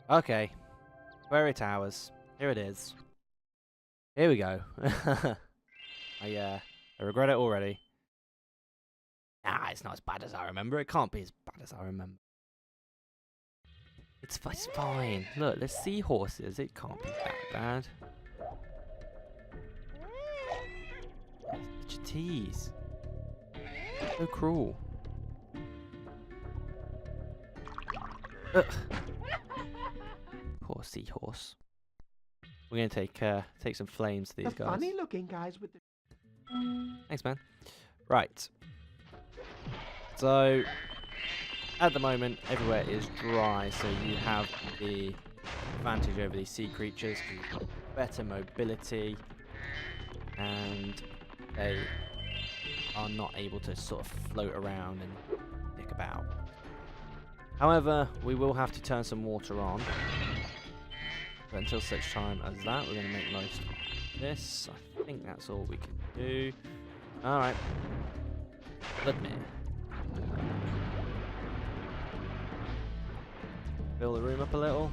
Okay. Aquaria Towers. Here it is. Here we go. I regret it already. Nah, it's not as bad as I remember. It can't be as bad as I remember. It's fine. Look, there's seahorses. It can't be that bad. Such a tease. So cruel. Ugh. Poor seahorse. We're gonna take some flames to these guys. Funny looking guys with the... Thanks, man. Right. So, at the moment, everywhere is dry, so you have the advantage over these sea creatures. You've got better mobility, and they are not able to sort of float around and dick about. However, we will have to turn some water on. But until such time as that, we're going to make most of this. I think that's all we can do. Alright. Glimmer. Fill the room up a little.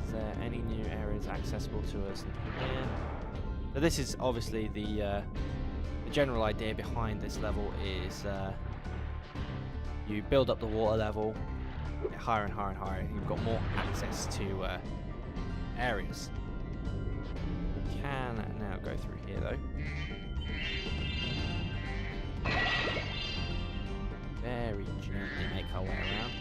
Is there any new areas accessible to us here? So this is obviously the general idea behind this level is you build up the water level, get higher and higher and higher, and you've got more access to areas. We can now go through here though. Very gently make our way around.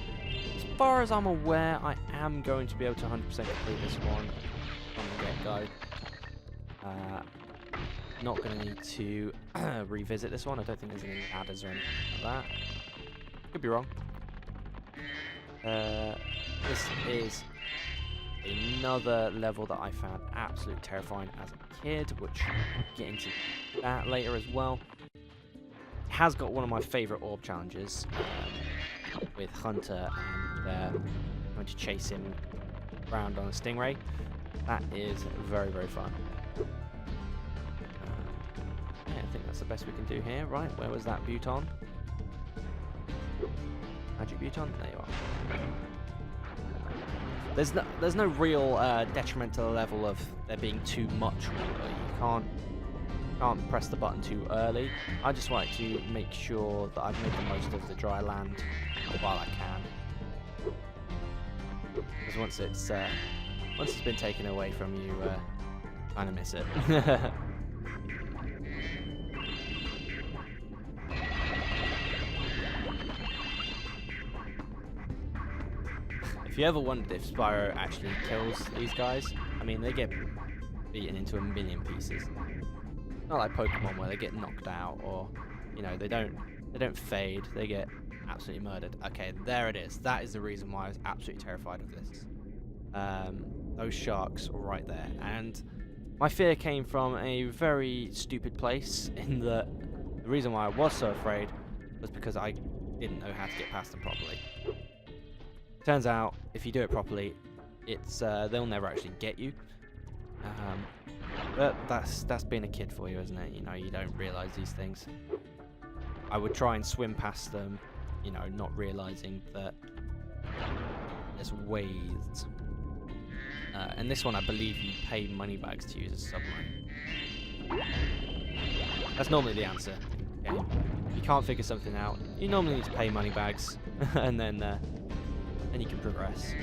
As far as I'm aware, I am going to be able to 100% complete this one from the get-go. Not going to need to revisit this one. I don't think there's any ladders or anything like that. Could be wrong. This is another level that I found absolutely terrifying as a kid, which we'll get into that later as well. It has got one of my favourite orb challenges with Hunter and going to chase him around on a stingray. That is very, very fun. Yeah, I think that's the best we can do here. Right, where was that Buton? Magic Buton? There you are. There's no real detrimental level of there being too much water. You can't press the button too early. I just like to make sure that I've made the most of the dry land while I can. Because once it's been taken away from you, kind of miss it. If you ever wondered if Spyro actually kills these guys, I mean, they get beaten into a million pieces. Not like Pokemon where they get knocked out or, you know, they don't fade, they get absolutely murdered. Okay, there it is. That is the reason why I was absolutely terrified of this. Those sharks were right there. And my fear came from a very stupid place in that the reason why I was so afraid was because I didn't know how to get past them properly. Turns out, if you do it properly, it's they'll never actually get you. But that's being a kid for you, isn't it? You know, you don't realise these things. I would try and swim past them, you know, not realising that there's ways. And this one, I believe you pay money bags to use a submarine. That's normally the answer. Okay? If you can't figure something out, you normally need to pay money bags, and then you can progress.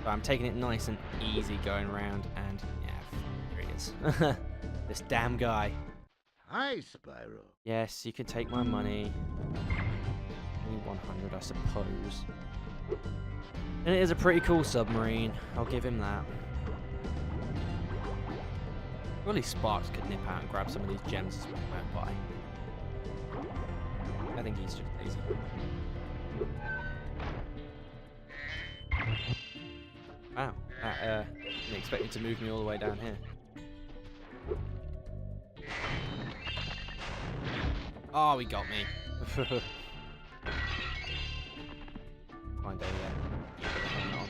So I'm taking it nice and easy going around, and yeah, here he is. This damn guy. Hi, Spyro. Yes, you can take my money. Only 100, I suppose. And it is a pretty cool submarine. I'll give him that. Surely Sparks could nip out and grab some of these gems as we went by. I think he's just lazy. Wow, that didn't expect me to move me all the way down here. Oh, he got me. Find a hang on.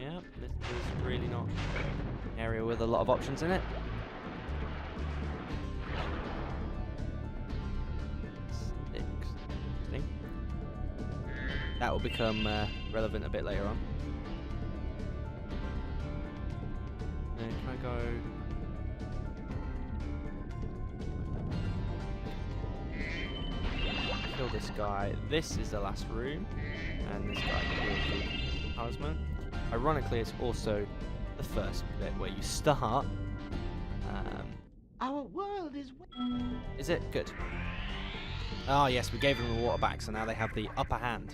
Yeah, this is really not an area with a lot of options in it. Interesting. That will become relevant a bit later on. Can I go? Kill this guy. This is the last room, and this guy killed the talisman. Ironically, it's also the first bit where you start. Our world is. Is it good? Oh yes, we gave them the water back, so now they have the upper hand.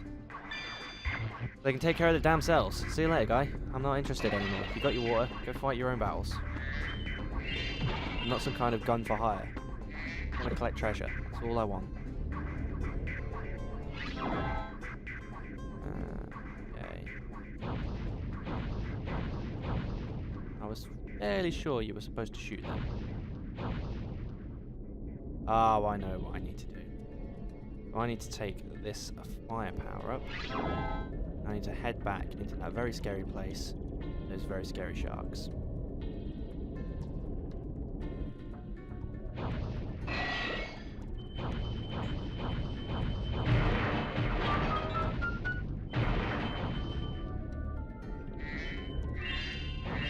They can take care of the damn selves. See you later, guy. I'm not interested anymore. You got your water. Go fight your own battles. I'm not some kind of gun for hire. I want to collect treasure. That's all I want. Okay. I was fairly sure you were supposed to shoot them. Oh, I know what I need to do. I need to take this firepower up. I need to head back into that very scary place. Those very scary sharks.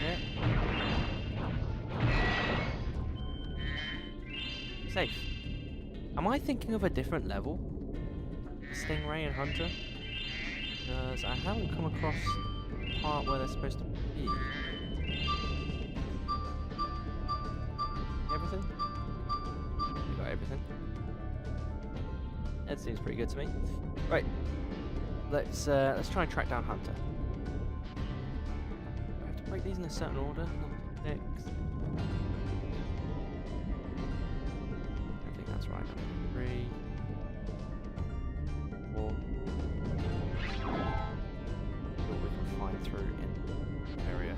Yeah. Safe. Am I thinking of a different level? Stingray and Hunter? Because I haven't come across the part where they're supposed to be. Everything? We got everything. That seems pretty good to me. Right. Let's try and track down Hunter. I have to break these in a certain order. Number 6. I think that's right. Number 3. 4. What we can find through in the area.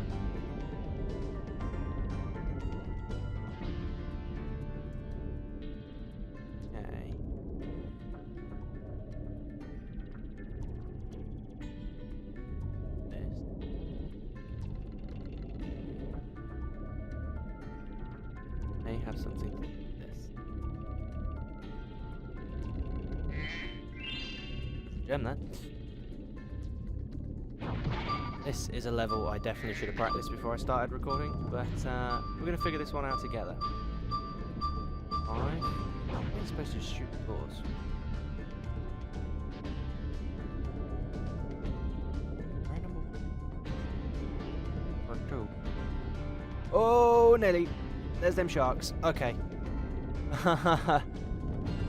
Okay. This. May have something like this. Gem there. This is a level I definitely should have practiced before I started recording, but we're going to figure this one out together. 5. I'm supposed to shoot the doors. Right, number 1. Or 2. Oh, Nelly. There's them sharks. Okay.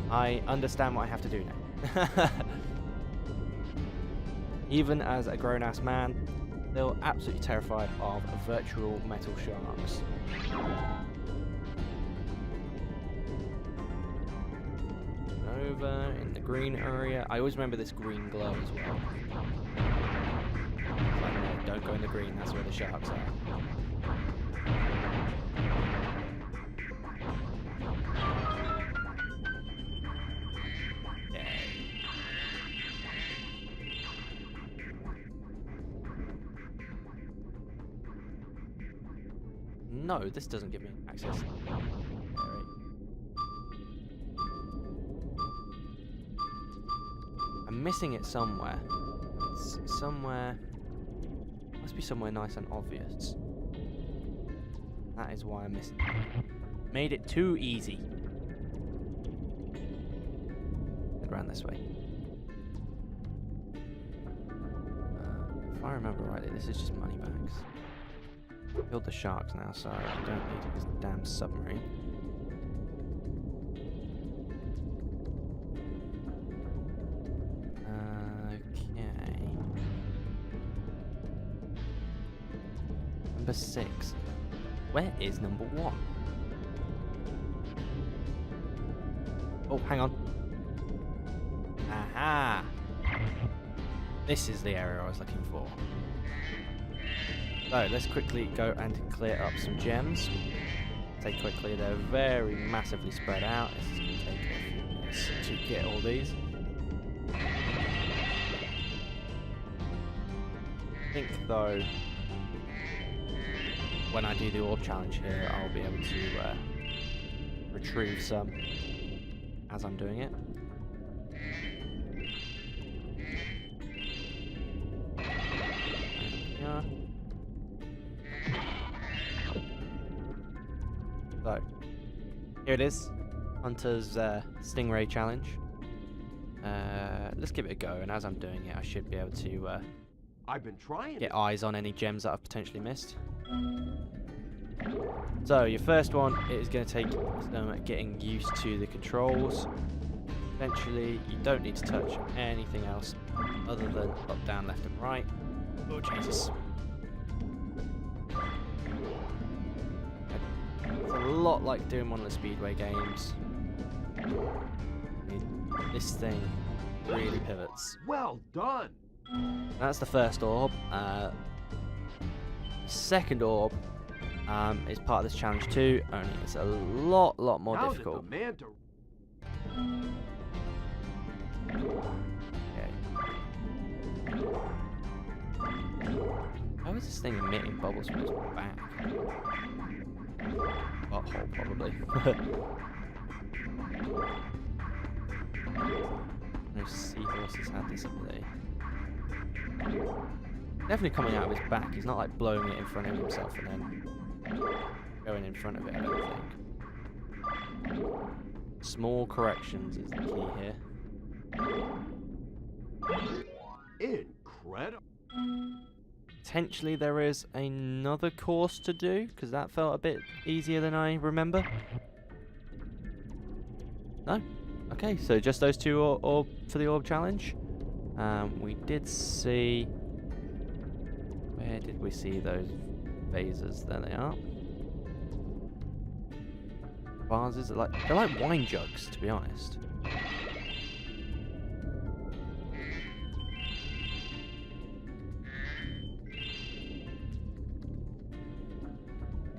I understand what I have to do now. Even as a grown-ass man, they're absolutely terrified of virtual metal sharks. Over in the green area. I always remember this green glow as well. Like, no, don't go in the green, that's where the sharks are. No, this doesn't give me access. I'm missing it somewhere. It's somewhere. Must be somewhere nice and obvious. That is why I'm missing it. Made it too easy. Head around this way. If I remember rightly, this is just money bags. Killed the sharks now, so I don't need this damn submarine. Okay. Number 6. Where is number 1? Oh, hang on. Aha! This is the area I was looking for. So let's quickly go and clear up some gems. Say quickly, they're very massively spread out. This is going to take a few minutes to get all these. I think though when I do the orb challenge here, I'll be able to retrieve some as I'm doing it. Yeah. So, here it is. Hunter's Stingray challenge. Let's give it a go, and as I'm doing it, I should be able to I've been trying. get eyes on any gems that I've potentially missed. So, your first one is going to take getting used to the controls. Eventually, you don't need to touch anything else other than up, down, left, and right. Oh, Jesus. It's a lot like doing one of the Speedway games. I mean, this thing really pivots. Well done. That's the first orb. The second orb is part of this challenge too, only it's a lot more Now difficult. that the man to Okay. How is this thing emitting bubbles from its back? Butthole, probably. No seahorses had this ability. Definitely coming out of his back. He's not like blowing it in front of himself and then going in front of it, I don't think. Small corrections is the key here. incredible. Potentially there is another course to do, because that felt a bit easier than I remember. No? Okay, so just those two orb for the orb challenge. We did see... Where did we see those vases? There they are. Vases are they're like wine jugs, to be honest.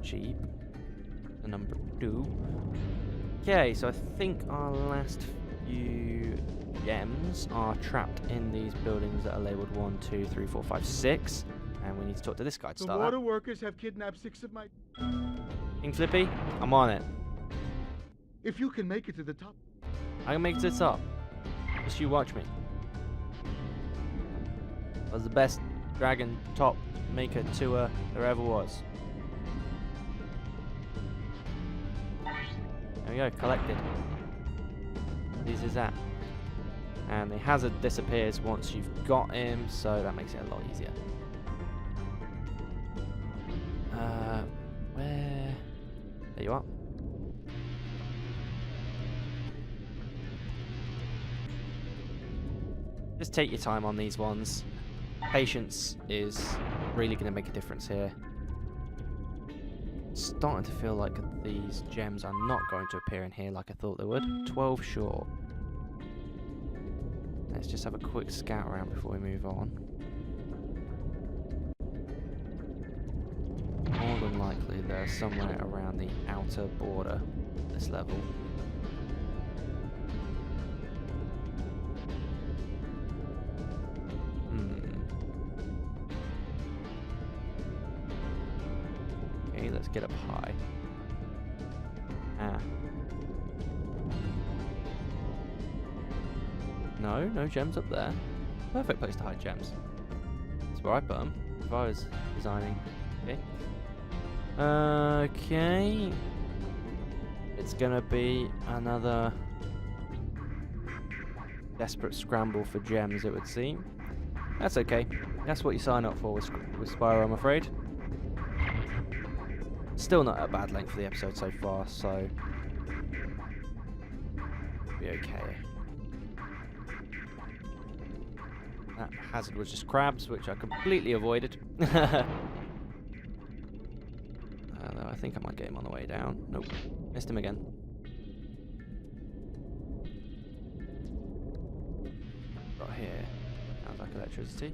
Cheap. The number 2. Okay, so I think our last few gems are trapped in these buildings that are labeled 1, 2, 3, 4, 5, 6. And we need to talk to this guy to The start water workers have kidnapped 6 of my... King Flippy, I'm on it. If you can make it to the top... I can make it to the top. Just you watch me. I was the best dragon top maker tour there ever was. There we go, collected. This is that. And the hazard disappears once you've got him, so that makes it a lot easier. Where? There you are. Just take your time on these ones. Patience is really going to make a difference here. It's starting to feel like these gems are not going to appear in here like I thought they would. 12 short. Let's just have a quick scout around before we move on. More than likely they're somewhere around the outer border of this level. Okay, let's get up high. Ah. No gems up there. Perfect place to hide gems. That's where I put them if I was designing. Okay. Okay. It's gonna be another desperate scramble for gems, it would seem. That's okay. That's what you sign up for with Spyro, I'm afraid. Still not a bad length for the episode so far, so be okay. That hazard was just crabs, which I completely avoided. Though I think I might get him on the way down. Nope, missed him again. Got here. Sounds like electricity.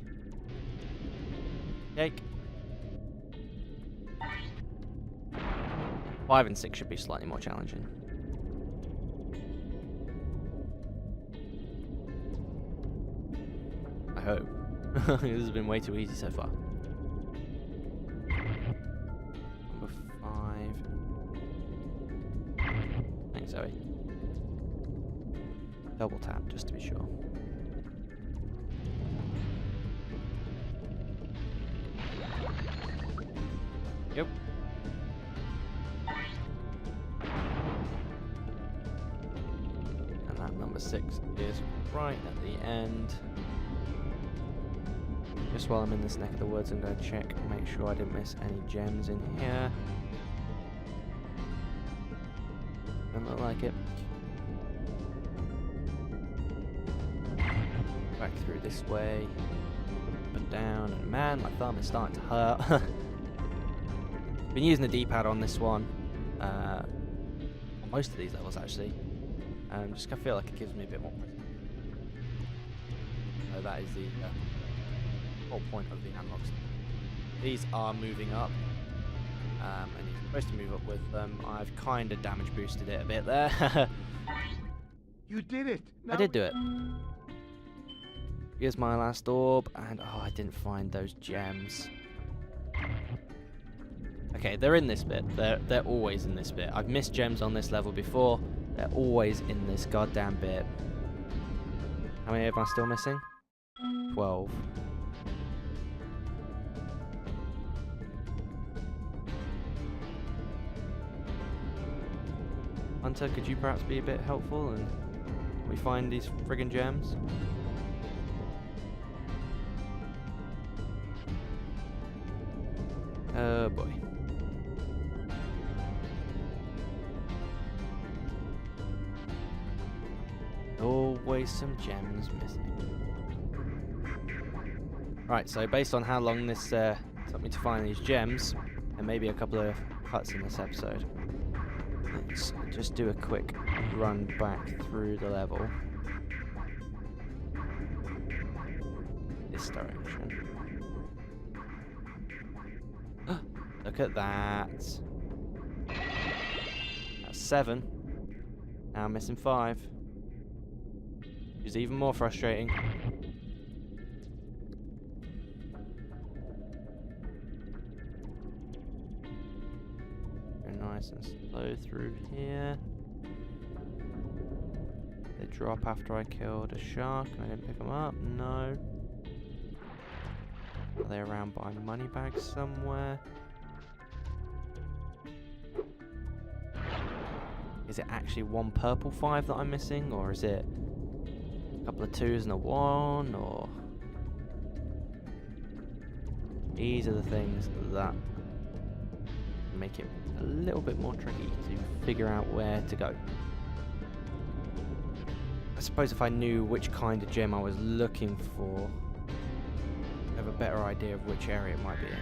Cake. 5 and 6 should be slightly more challenging. I hope. This has been way too easy so far. Zoe. Double tap, just to be sure. Yep. And that number 6 is right at the end. Just while I'm in this neck of the woods, I'm going to check, make sure I didn't miss any gems in here. Doesn't look like it. Back through this way, up and down, and man, my thumb is starting to hurt. Been using the D-pad on this one, on most of these levels actually. Just I feel like it gives me a bit more precision. So that is the whole point of the analogs. These are moving up, and you're supposed to move up with them. I've kind of damage boosted it a bit there. You did it. I did do it. Here's my last orb, and oh, I didn't find those gems. Okay, they're in this bit. They're always in this bit. I've missed gems on this level before. They're always in this goddamn bit. How many am I still missing? 12. Hunter, could you perhaps be a bit helpful and we find these friggin' gems? Oh boy. Always some gems missing. Right, so based on how long this took me to find these gems, and maybe a couple of cuts in this episode, let's just do a quick run back through the level. This direction. Look at that. That's 7. Now I'm missing 5. Which is even more frustrating. Go nice and slow through here. They drop after I killed a shark and I didn't pick them up. No. Are they around by money bags somewhere? Is it actually one purple 5 that I'm missing, or is it a couple of 2s and a 1, or... These are the things that make it a little bit more tricky to figure out where to go. I suppose if I knew which kind of gem I was looking for, I'd have a better idea of which area it might be in.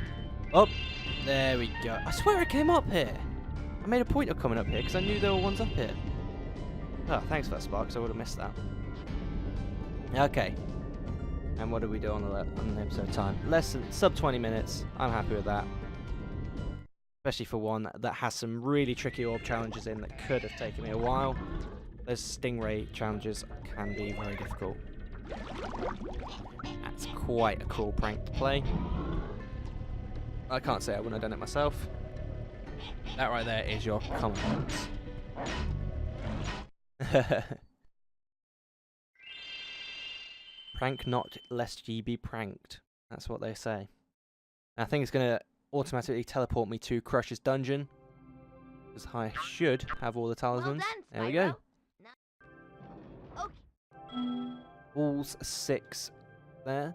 Oh, there we go. I swear it came up here. I made a point of coming up here because I knew there were ones up here. Oh, thanks for that, Sparks. I would have missed that. Okay. And what did we do on the episode time? Less than sub 20 minutes. I'm happy with that. Especially for one that has some really tricky orb challenges in that could have taken me a while. Those stingray challenges can be very difficult. That's quite a cool prank to play. I can't say I wouldn't have done it myself. That right there is your comment. Prank not lest ye be pranked. That's what they say. I think it's going to automatically teleport me to Crush's dungeon, because I should have all the talismans. There we go. Walls 6 there.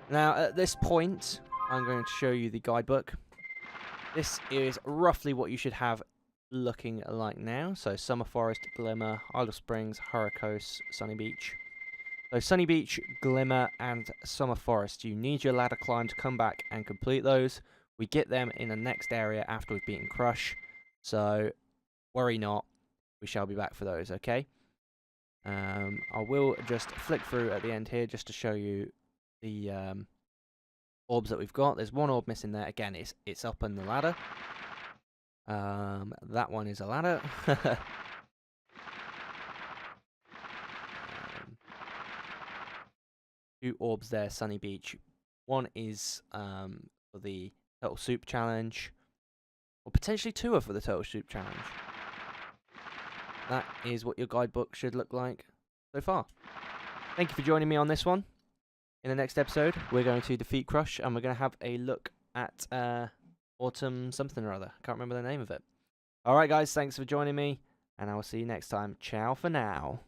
Now at this point, I'm going to show you the guidebook. This is roughly what you should have looking like now. So Summer Forest, Glimmer, Isle of Springs, Hurricos, Sunny Beach. So Sunny Beach, Glimmer, and Summer Forest. You need your ladder climb to come back and complete those. We get them in the next area after we've beaten Crush. So worry not, we shall be back for those, okay? I will just flick through at the end here just to show you the orbs that we've got. There's one orb missing there. Again, it's up on the ladder. That one is a ladder. Two orbs there, Sunny Beach. One is for the Turtle Soup Challenge, or potentially 2 are for the Turtle Soup Challenge. that is what your guidebook should look like so far. Thank you for joining me on this one. In the next episode, we're going to defeat Crush, and we're going to have a look at Autumn something or other. I can't remember the name of it. Alright guys, thanks for joining me, and I will see you next time. Ciao for now.